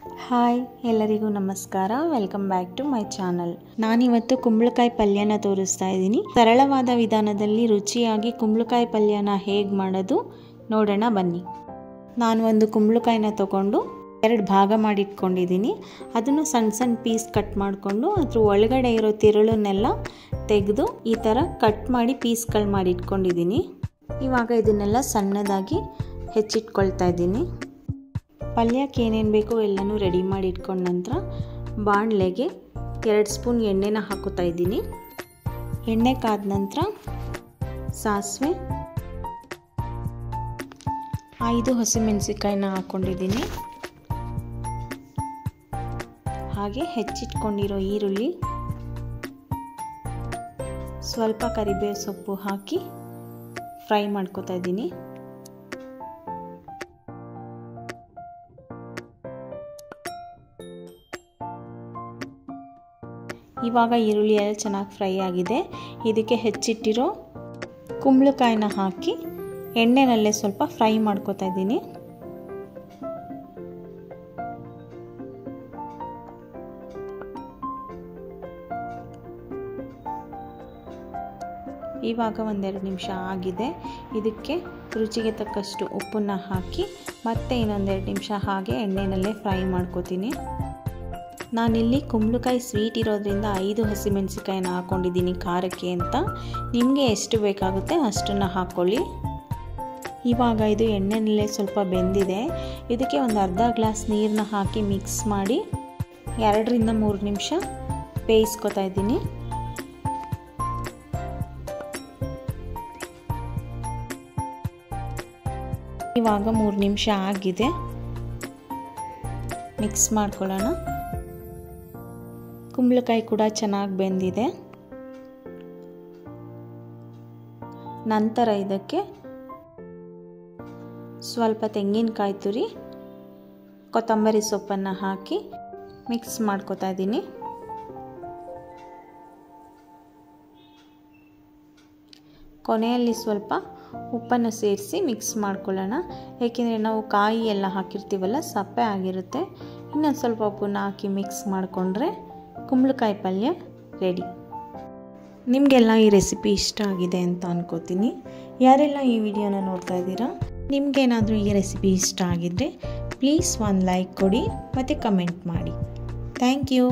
Hi ಎಲ್ಲರಿಗೂ ನಮಸ್ಕಾರ. Welcome back to my channel. ನಾನಿವತ್ತು ಕುಂಬಳಕಾಯಿ ಪಲ್ಯನ ತೋರಿಸ್ತಾ ಇದ್ದೀನಿ. ಸರಳವಾದ ವಿಧಾನದಲ್ಲಿ ರುಚಿಯಾಗಿ ಕುಂಬಳಕಾಯಿ ಪಲ್ಯನ ಹೇಗೆ ಮಾಡೋದು ನೋಡೋಣ ಬನ್ನಿ. ನಾನು ಒಂದು ಕುಂಬಳಕಾಯಿನ ತಗೊಂಡು 2 ಭಾಗ ಮಾಡಿಟ್ಕೊಂಡಿದ್ದೀನಿ. ಅದನ್ನು ಸಣ್ಣ ಸಣ್ಣ ಪೀಸ್ ಕಟ್ ಮಾಡಿಕೊಂಡು ಅದ್ರ ಒಳಗಡೆ ಇರೋ ತಿರುಳನ್ನೆಲ್ಲ ತೆಗೆದು ಈ ಥರ ಕಟ್ ಮಾಡಿ ಪೀಸ್ಗಳು ಮಾಡಿ ಇಟ್ಕೊಂಡಿದ್ದೀನಿ. ಇವಾಗ ಇದನ್ನೆಲ್ಲ ಸಣ್ಣದಾಗಿ ಹೆಚ್ಚಿಟ್ಕೊಳ್ತಾ ಇದ್ದೀನಿ. ಪಲ್ಯಕ್ಕೆ ಏನೇನು ಬೇಕೋ ಎಲ್ಲನೂ ರೆಡಿ ಮಾಡಿ ಇಟ್ಕೊಂಡ ನಂತರ ಬಾಣಲೆಗೆ 2 ಸ್ಪೂನ್ ಎಣ್ಣೆನ ಹಾಕೋತಾ ಇದ್ದೀನಿ. ಎಣ್ಣೆ ಕಾದ ನಂತರ ಸಾಸಿವೆ, 5 ಹಸಿಮೆಣಸಿಕಾಯಿನ ಹಾಕ್ಕೊಂಡಿದ್ದೀನಿ. ಹಾಗೆ ಹೆಚ್ಚಿಟ್ಕೊಂಡಿರೋ ಈರುಳ್ಳಿ, ಸ್ವಲ್ಪ ಕರಿಬೇವು ಸೊಪ್ಪು ಹಾಕಿ ಫ್ರೈ ಮಾಡ್ಕೊತಾ ಇದ್ದೀನಿ. ಇವಾಗ ಈರುಳ್ಳಿ ಎಲ್ಲ ಚೆನ್ನಾಗಿ ಫ್ರೈ ಆಗಿದೆ. ಇದಕ್ಕೆ ಹೆಚ್ಚಿಟ್ಟಿರೋ ಕುಂಬಳಕಾಯಿನ ಹಾಕಿ ಎಣ್ಣೆನಲ್ಲೇ ಸ್ವಲ್ಪ ಫ್ರೈ ಮಾಡ್ಕೊತಾ ಇದ್ದೀನಿ. ಇವಾಗ 1-2 ನಿಮಿಷ ಆಗಿದೆ. ಇದಕ್ಕೆ ರುಚಿಗೆ ತಕ್ಕಷ್ಟು ಉಪ್ಪನ್ನು ಹಾಕಿ ಮತ್ತೆ ಇನ್ನೊಂದು 2 ನಿಮಿಷ ಹಾಗೆ ಎಣ್ಣೆನಲ್ಲೇ ಫ್ರೈ ಮಾಡ್ಕೊತೀನಿ. ನಾನಿಲ್ಲಿ ಕುಂಬಳಕಾಯಿ ಸ್ವೀಟ್ ಇರೋದ್ರಿಂದ 5 ಹಸಿಮೆಣಸಿಕಾಯಿನ ಹಾಕ್ಕೊಂಡಿದ್ದೀನಿ ಖಾರಕ್ಕೆ ಅಂತ. ನಿಮಗೆ ಎಷ್ಟು ಬೇಕಾಗುತ್ತೆ ಅಷ್ಟನ್ನು ಹಾಕ್ಕೊಳ್ಳಿ. ಇವಾಗ ಇದು ಎಣ್ಣೆನಲ್ಲೇ ಸ್ವಲ್ಪ ಬೆಂದಿದೆ. ಇದಕ್ಕೆ ಒಂದು ಅರ್ಧ ಗ್ಲಾಸ್ ನೀರನ್ನ ಹಾಕಿ ಮಿಕ್ಸ್ ಮಾಡಿ 2-3 ನಿಮಿಷ ಬೇಯಿಸ್ಕೊತಾ ಇದ್ದೀನಿ. ಇವಾಗ 3 ನಿಮಿಷ ಆಗಿದೆ. ಮಿಕ್ಸ್ ಮಾಡ್ಕೊಳ್ಳೋಣ. ಕುಂಬಳಕಾಯಿ ಕೂಡ ಚೆನ್ನಾಗಿ ಬೆಂದಿದೆ. ನಂತರ ಇದಕ್ಕೆ ಸ್ವಲ್ಪ ತೆಂಗಿನಕಾಯಿ ತುರಿ, ಕೊತ್ತಂಬರಿ ಸೊಪ್ಪನ್ನು ಹಾಕಿ ಮಿಕ್ಸ್ ಮಾಡ್ಕೊತಾ ಇದ್ದೀನಿ. ಕೊನೆಯಲ್ಲಿ ಸ್ವಲ್ಪ ಉಪ್ಪನ್ನು ಸೇರಿಸಿ ಮಿಕ್ಸ್ ಮಾಡ್ಕೊಳ್ಳೋಣ. ಏಕೆಂದರೆ ನಾವು ಕಾಯಿ ಎಲ್ಲ ಹಾಕಿರ್ತೀವಲ್ಲ, ಸಪ್ಪೆ ಆಗಿರುತ್ತೆ. ಇನ್ನೊಂದು ಸ್ವಲ್ಪ ಉಪ್ಪನ್ನು ಹಾಕಿ ಮಿಕ್ಸ್ ಮಾಡಿಕೊಂಡ್ರೆ ಕುಂಬಳಕಾಯಿ ಪಲ್ಯ ರೆಡಿ. ನಿಮಗೆಲ್ಲ ಈ ರೆಸಿಪಿ ಇಷ್ಟ ಆಗಿದೆ ಅಂತ ಅನ್ಕೋತೀನಿ. ಯಾರೆಲ್ಲ ಈ ವಿಡಿಯೋನ ನೋಡ್ತಾ ಇದ್ದೀರಾ, ನಿಮಗೇನಾದರೂ ಈ ರೆಸಿಪಿ ಇಷ್ಟ ಆಗಿದ್ದರೆ ಪ್ಲೀಸ್ ಒಂದು ಲೈಕ್ ಕೊಡಿ ಮತ್ತು ಕಮೆಂಟ್ ಮಾಡಿ. Thank you.